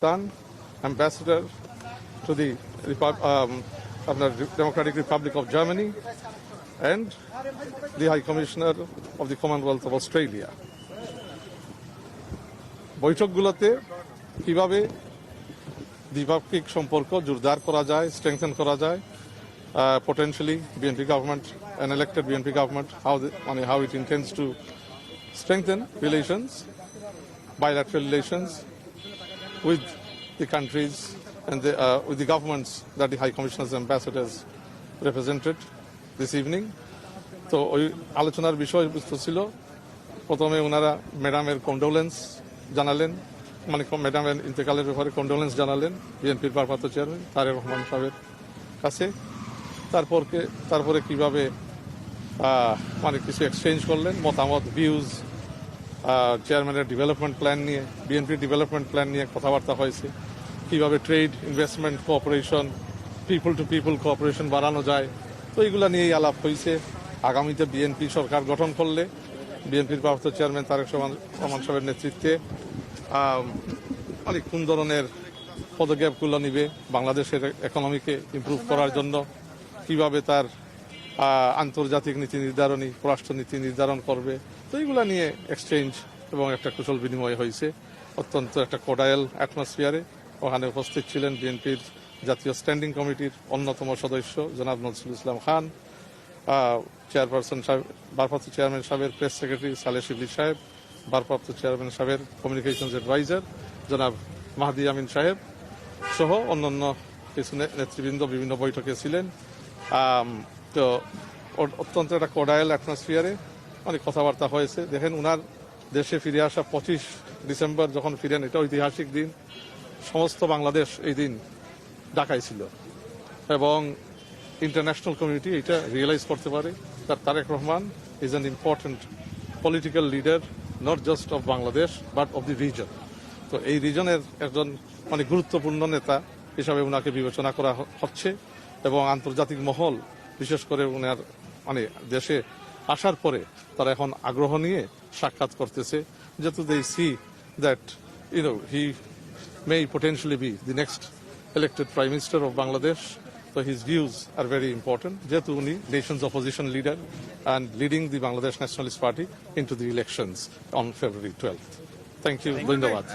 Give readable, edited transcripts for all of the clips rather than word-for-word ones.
Pakistan, Ambassador to the Democratic Republic of Germany, and the High Commissioner of the Commonwealth of Australia. বৈঠকগুলোতে কিভাবে দ্বিপাক্ষিক সম্পর্ক জোরদার করা যায়, স্ট্রেংথেন করা যায়, potentially BNP government, an elected BNP government, how it intends to strengthen relations, bilateral relations with the countries and with the governments that the High Commissioner's ambassadors represented this evening. তো ওই আলোচনার বিষয়বস্তু ছিল, প্রথমে ওনারা ম্যাডামের কন্ডোলেন্স জানালেন, ম্যাডামের ইন্তেকালের ব্যাপারে কন্ডোলেন্স জানালেন বিএনপির ভারপ্রাপ্ত চেয়ারম্যান তারেক রহমান সাহেবের কাছে। তারপরে কিভাবে কিছু এক্সচেঞ্জ করলেন, মতামত, ভিউজ, চেয়ারম্যানের ডেভেলপমেন্ট প্ল্যান নিয়ে, বিএনপির ডেভেলপমেন্ট প্ল্যান নিয়ে কথাবার্তা হয়েছে, কিভাবে trade, investment, cooperation, people to people cooperation বাড়ানো যায়। তো এইগুলা নিয়েই আলাপ হয়েছে। আগামীতে বিএনপি সরকার গঠন করলে বিএনপির ভারপ্রাপ্ত চেয়ারম্যান তারেক রহমান সাহেবের নেতৃত্বে কোন ধরনের পদক্ষেপগুলো নিবে বাংলাদেশের ইকোনমিকে ইমপ্রুভ করার জন্য, কিভাবে তার আন্তর্জাতিক নীতি নির্ধারণী, পররাষ্ট্রনীতি নির্ধারণ করবে। তো এইগুলা নিয়ে এক্সচেঞ্জ এবং একটা কুশল বিনিময় হয়েছে অত্যন্ত একটা কোডায়াল অ্যাটমসফিয়ারে। ওখানে উপস্থিত ছিলেন বিএনপির জাতীয় স্ট্যান্ডিং কমিটির অন্যতম সদস্য জনাব নজরুল ইসলাম খান, চেয়ারপারসন সাহেব, ভারপ্রাপ্ত চেয়ারম্যান সাহেবের প্রেস সেক্রেটারি সালেহ শিবলি সাহেব, ভারপ্রাপ্ত চেয়ারম্যান সাহেবের কমিউনিকেশনস অ্যাডভাইজার জনাব মাহদি আমিন সাহেব সহ অন্যান্য কিছু নেতৃবৃন্দ বিভিন্ন বৈঠকে ছিলেন। তো অত্যন্ত একটা কোডায়াল অ্যাটমসফিয়ারে অনেক কথাবার্তা হয়েছে। দেখেন, উনার দেশে ফিরে আসা 25 ডিসেম্বর যখন ফিরেন, এটা ঐতিহাসিক দিন। সমস্ত বাংলাদেশ এই দিন ঢাকায় ছিল এবং ইন্টারন্যাশনাল কমিউনিটি এটা রিয়েলাইজ করতে পারে that Tareq Rahman is an important political leader, not just of Bangladesh but of the region. তো এই রিজনের একজন গুরুত্বপূর্ণ নেতা হিসাবে উনাকে বিবেচনা করা হচ্ছে এবং আন্তর্জাতিক মহল বিশেষ করে উনার দেশে আসার পরে তারা এখন আগ্রহ নিয়ে সাক্ষাৎ করতেছে, যেহেতু they see that he may potentially be the next elected Prime Minister of Bangladesh. So his views are very important. যেহেতু উনি nation's opposition leader and leading the Bangladesh Nationalist Party into the elections on February 12th. Thank you. ধন্যবাদ।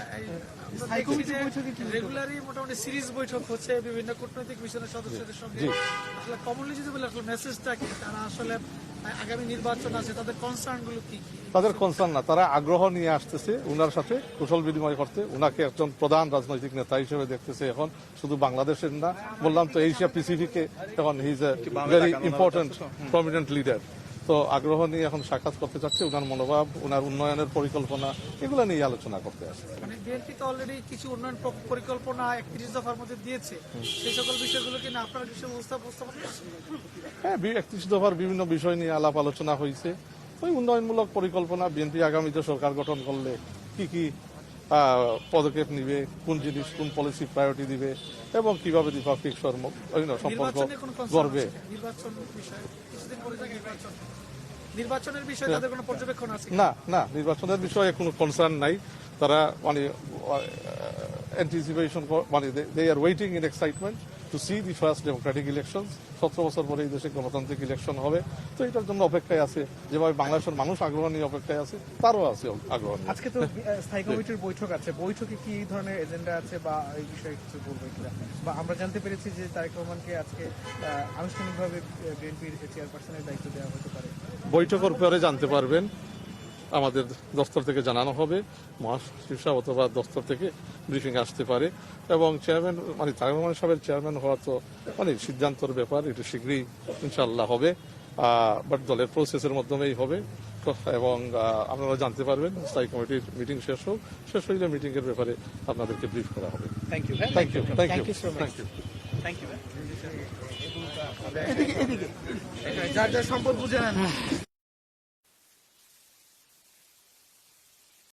রেগুলারই মোটামুটি series বৈঠক হচ্ছে বিভিন্ন কূটনৈতিক মিশনের সদস্যদের সঙ্গে। আসলে কমনলি যদি বলি আসলে মেসেজটা কি, তারা আসলে আগামী নির্বাচন আছে তাদের কনসার্ন গুলো কি? তাদের কনসার্ন না, তারা আগ্রহ নিয়ে আসতেছে উনার সাথে কুশল বিনিময় করতে। উনাকে একজন প্রধান রাজনৈতিক নেতা হিসেবে দেখতেছে এখন, শুধু বাংলাদেশের না, বললাম তো এশিয়া প্যাসিফিকে এখন he is a very important prominent leader. তো আগ্রহ নিয়ে এখন সাক্ষাৎ করতে চাচ্ছে, উনার মনোভাব, উনার উন্নয়নের পরিকল্পনা, এগুলো নিয়ে আলোচনা করতে আসছে। বিএনপি তো অলরেডি কিছু উন্নয়ন পরিকল্পনা 31 দফার মধ্যে দিয়েছে, সেই সকল বিষয়গুলো কি না আপনার কিছু উপস্থাপন করছেন? হ্যাঁ, 31 দফার বিভিন্ন বিষয় নিয়ে আলাপ আলোচনা হয়েছে। ওই উন্নয়নমূলক পরিকল্পনা বিএনপি আগামীতে সরকার গঠন করলে কি কি পদক্ষেপ নিবে, কোন জিনিস, কোন পলিসি প্রায়োরিটি দিবে এবং কিভাবে দ্বিপাক্ষিক সম্পর্ক গড়বে। নির্বাচনের বিষয়ে তাদের কোনো পর্যবেক্ষণ আছে? না, নির্বাচনের বিষয়ে কোনো কনসার্ন নাই। তারা anticipation, they are waiting in excitement to see the first democratic elections. 17 বছর পরে এই দেশে গণতান্ত্রিক ইলেকশন হবে, তো এটার জন্য অপেক্ষায় আছে। যেভাবে বাংলাদেশের মানুষ আগ্রহ নিয়ে অপেক্ষায় আছে, তারও আছে আগ্রহ। আজকে তো স্থায়ী কমিটির বৈঠক আছে, বৈঠকে কি ধরনের এজেন্ডা আছে বা এই বিষয়ে কিছু বলবে কিনা? বা আমরা জানতে পেরেছি যে তারেক রহমানকে আজকে আনুষ্ঠানিকভাবে বিএনপির চেয়ারপারসনের দায়িত্ব দেওয়া হতে পারে। বৈঠকের পরে জানতে পারবেন, আমাদের দপ্তর থেকে জানানো হবে, মহাসচিব সাহেব অথবা দপ্তর থেকে ব্রিফিং আসতে পারে। এবং চেয়ারম্যান তারেক রহমান সাহেবের চেয়ারম্যান হওয়া তো সিদ্ধান্তর ব্যাপার, এটা শীঘ্রই ইনশাআল্লাহ হবে, বাট দলের প্রসেসের মাধ্যমেই হবে। এবং আপনারা জানতে পারবেন স্থায়ী কমিটির মিটিং শেষ হইলে মিটিং এর ব্যাপারে আপনাদেরকে ব্রিফ করা হবে। Thank you. যার যার সম্পদ বুঝে নেন।